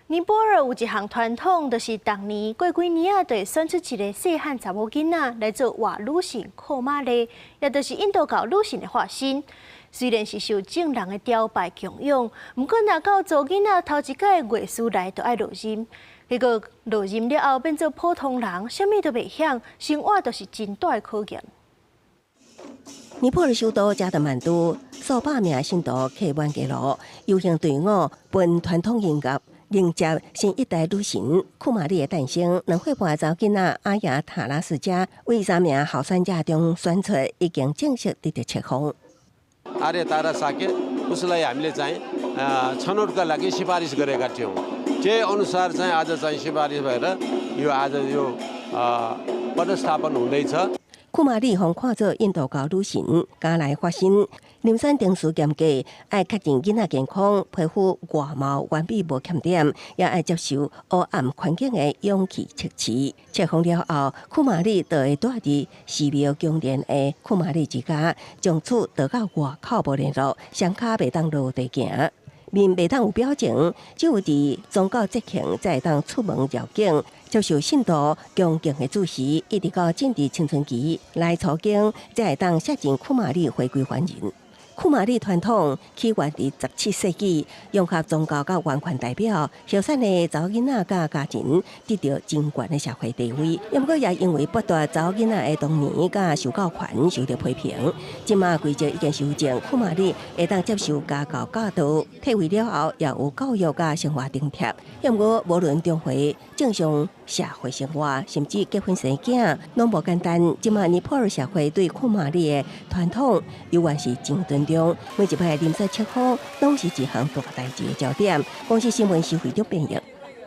尼泊尔有一项传统，就是当年过几年啊，就会选出一个细汉查某囡仔来做活女神库玛丽，也就是印度教女神的化身。虽然是受正人的雕拜供养，不过若到做囡仔头一届月事来，就爱落任。结果落任了后，变做普通人，啥物都袂晓，生活都是真大的考验。尼泊尔首都加德满都，数百名信徒客满街路，游行队伍伴传统音乐。迎接新一代女神库玛丽的诞生，2岁半查囡仔阿雅塔拉斯加为3名候选者中选出，已经正式得到册封。आर्य तारा साकेत उसलाई हामीले चाहिँ छनौटका लागि सिफारिस गरेका थियौँ त्यही अनुसार चाहिँ आज चाहिँ सिफारिस भएर यो आज यो पदस्थापन हुँदैछ।库玛丽被看作印度教女神，家来发心，林山定时严格，爱确认囡仔健康，皮肤外貌完美无欠点，也爱接受黑暗环境的勇气测试。册封了后，库玛丽就会带入寺庙供莲的库玛丽之家，从此逃到外口无联络，双脚袂当落地行。面袂当有表情，只有伫宗教节庆才会当出门绕境，接受信徒恭敬的主持，一直到政治青春期来初经，才会当写进库玛丽回归还人。库玛丽传统起源于17世纪，融合宗教甲文化代表，后产的查某囡仔甲家庭得到真悬的社会地位。不过也因为剥夺查某囡仔的童年甲受教权受到批评。即马规则已经修正，库玛丽会当接受家教教导，退位了后也有教育甲生活津贴。不过无论中回正常社会生活，甚至结婚生囝，拢无简单。即马尼泊尔社会对库玛丽的传统犹原是真尊重，每一派临时册封拢是一项大代志的焦点。公司新闻是非常变形。